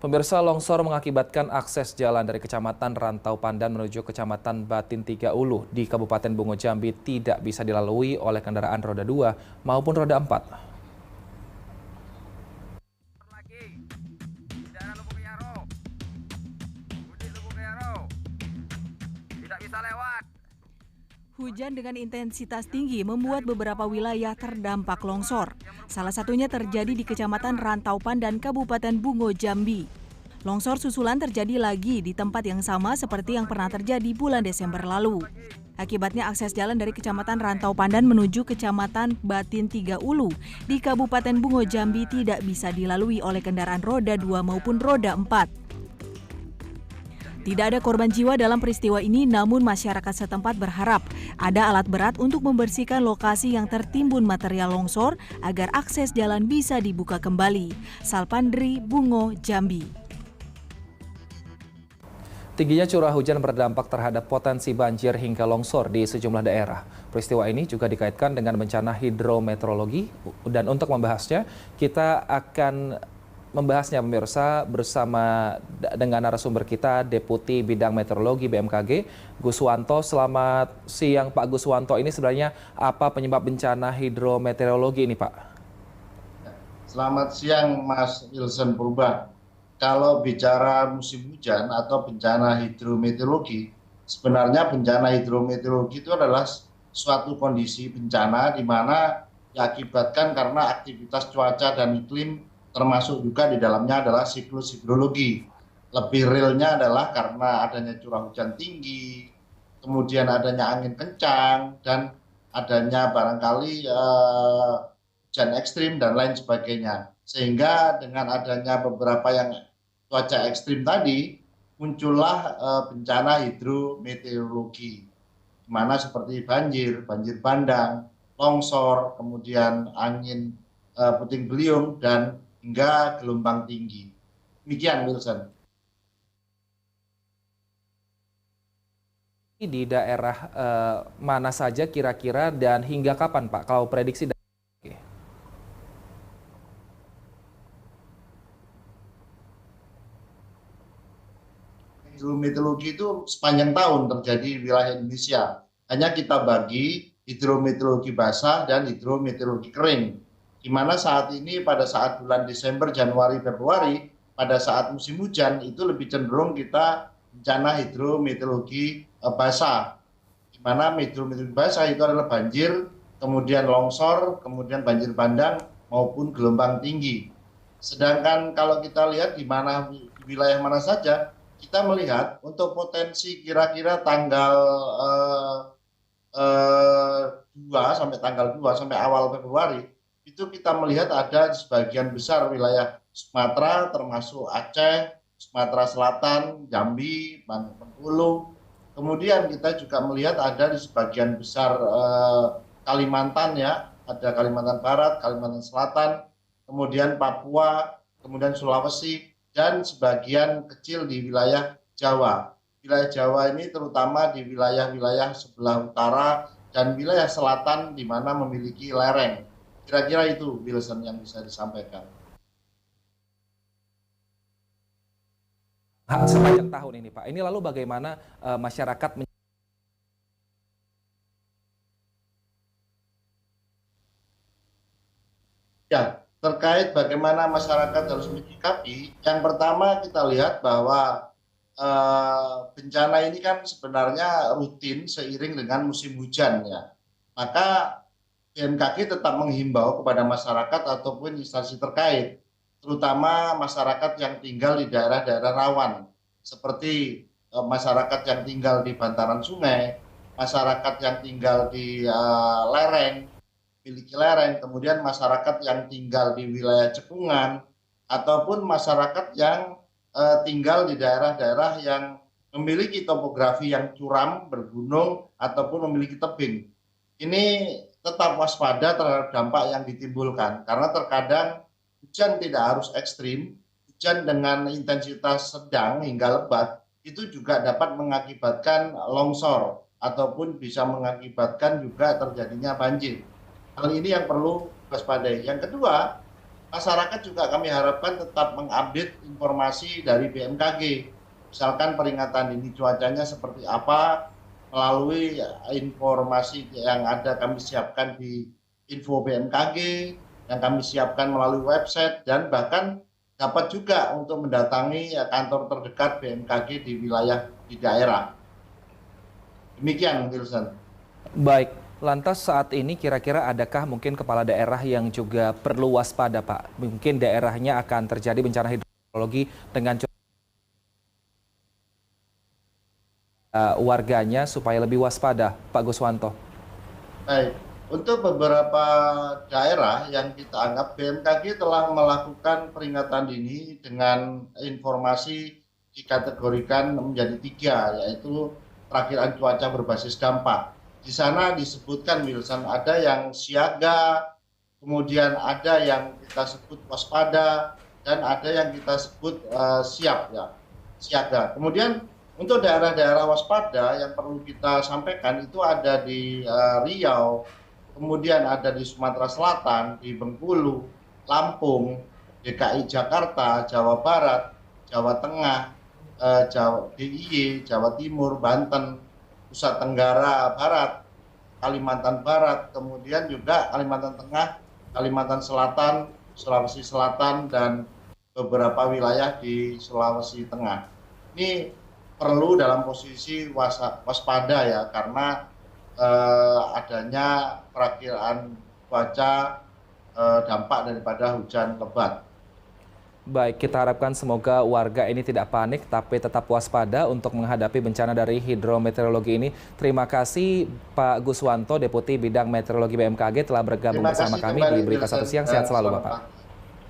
Pemirsa, longsor mengakibatkan akses jalan dari Kecamatan Rantau Pandan menuju Kecamatan Batin Tiga Ulu di Kabupaten Bungo Jambi tidak bisa dilalui oleh kendaraan roda 2 maupun roda 4. Hujan dengan intensitas tinggi membuat beberapa wilayah terdampak longsor. Salah satunya terjadi di Kecamatan Rantau Pandan, Kabupaten Bungo Jambi. Longsor susulan terjadi lagi di tempat yang sama seperti yang pernah terjadi bulan Desember lalu. Akibatnya akses jalan dari Kecamatan Rantau Pandan menuju Kecamatan Batin Tiga Ulu di Kabupaten Bungo Jambi tidak bisa dilalui oleh kendaraan roda 2 maupun roda 4. Tidak ada korban jiwa dalam peristiwa ini, namun masyarakat setempat berharap ada alat berat untuk membersihkan lokasi yang tertimbun material longsor agar akses jalan bisa dibuka kembali. Salpandri, Bungo, Jambi. Tingginya curah hujan berdampak terhadap potensi banjir hingga longsor di sejumlah daerah. Peristiwa ini juga dikaitkan dengan bencana hidrometeorologi, dan untuk membahasnya kita akan membahasnya pemirsa bersama dengan narasumber kita, Deputi Bidang Meteorologi BMKG, Guswanto. Selamat siang Pak Guswanto, ini sebenarnya apa penyebab bencana hidrometeorologi ini Pak? Selamat siang Mas Wilson Purba. Kalau bicara musim hujan atau bencana hidrometeorologi, sebenarnya bencana hidrometeorologi itu adalah suatu kondisi bencana di mana diakibatkan karena aktivitas cuaca dan iklim, termasuk juga di dalamnya adalah siklus hidrologi. Lebih realnya adalah karena adanya curah hujan tinggi, kemudian adanya angin kencang, dan adanya barangkali hujan ekstrim dan lain sebagainya. Sehingga dengan adanya beberapa yang cuaca ekstrim tadi, muncullah bencana hidrometeorologi, di mana seperti banjir, banjir bandang, longsor, kemudian angin puting beliung, dan hingga gelombang tinggi. Demikian, Wilson. Di daerah mana saja kira-kira dan hingga kapan Pak? Kalau prediksi hidrometeorologi itu sepanjang tahun terjadi di wilayah Indonesia. Hanya kita bagi hidrometeorologi basah dan hidrometeorologi kering. Di mana saat ini pada saat bulan Desember, Januari, Februari, pada saat musim hujan itu lebih cenderung kita bencana hidrometeorologi basah. Di mana hidrometeorologi basah itu adalah banjir, kemudian longsor, kemudian banjir bandang maupun gelombang tinggi. Sedangkan kalau kita lihat di mana di wilayah mana saja, kita melihat untuk potensi kira-kira tanggal 2 sampai tanggal 2 sampai awal Februari, itu kita melihat ada di sebagian besar wilayah Sumatera, termasuk Aceh, Sumatera Selatan, Jambi, Bengkulu. Kemudian kita juga melihat ada di sebagian besar Kalimantan, ya, ada Kalimantan Barat, Kalimantan Selatan, kemudian Papua, kemudian Sulawesi, dan sebagian kecil di wilayah Jawa. Wilayah Jawa ini terutama di wilayah-wilayah sebelah utara dan wilayah selatan di mana memiliki lereng. Kira-kira itu, Wilson, yang bisa disampaikan. Sepanjang tahun ini Pak, ini lalu bagaimana masyarakat Ya, terkait bagaimana masyarakat harus menyikapi, yang pertama kita lihat bahwa bencana ini kan sebenarnya rutin seiring dengan musim hujan, ya. Maka BMKG tetap menghimbau kepada masyarakat ataupun instansi terkait, terutama masyarakat yang tinggal di daerah-daerah rawan, seperti masyarakat yang tinggal di bantaran sungai, masyarakat yang tinggal di lereng, memiliki lereng, kemudian masyarakat yang tinggal di wilayah cekungan, ataupun masyarakat yang tinggal di daerah-daerah yang memiliki topografi yang curam, bergunung, ataupun memiliki tebing. Ini tetap waspada terhadap dampak yang ditimbulkan, karena terkadang hujan tidak harus ekstrim, hujan dengan intensitas sedang hingga lebat, itu juga dapat mengakibatkan longsor, ataupun bisa mengakibatkan juga terjadinya banjir. Hal ini yang perlu waspadai. Yang kedua, masyarakat juga kami harapkan tetap mengupdate informasi dari BMKG. Misalkan peringatan dini cuacanya seperti apa, melalui informasi yang ada kami siapkan di info BMKG, yang kami siapkan melalui website, dan bahkan dapat juga untuk mendatangi kantor terdekat BMKG di wilayah di daerah. Demikian, Wilson. Baik, lantas saat ini kira-kira adakah mungkin kepala daerah yang juga perlu waspada, Pak? Mungkin daerahnya akan terjadi bencana hidrometeorologi dengan warganya supaya lebih waspada, Pak Guswanto. Baik, untuk beberapa daerah yang kita anggap BMKG telah melakukan peringatan dini dengan informasi dikategorikan menjadi 3, yaitu perakiraan cuaca berbasis dampak. Di sana disebutkan, Wilson, ada yang siaga, kemudian ada yang kita sebut waspada, dan ada yang kita sebut siap, ya, siaga. Kemudian untuk daerah-daerah waspada yang perlu kita sampaikan itu ada di Riau, kemudian ada di Sumatera Selatan, di Bengkulu, Lampung, DKI Jakarta, Jawa Barat, Jawa Tengah, DIY, Jawa Timur, Banten, Nusa Tenggara Barat, Kalimantan Barat, kemudian juga Kalimantan Tengah, Kalimantan Selatan, Sulawesi Selatan, dan beberapa wilayah di Sulawesi Tengah. Ini perlu dalam posisi waspada, ya, karena adanya perakiraan cuaca dampak daripada hujan lebat. Baik, kita harapkan semoga warga ini tidak panik tapi tetap waspada untuk menghadapi bencana dari hidrometeorologi ini. Terima kasih Pak Guswanto, Deputi Bidang Meteorologi BMKG telah bergabung bersama kami di Berita Satu Siang. Sehat selalu, Bapak.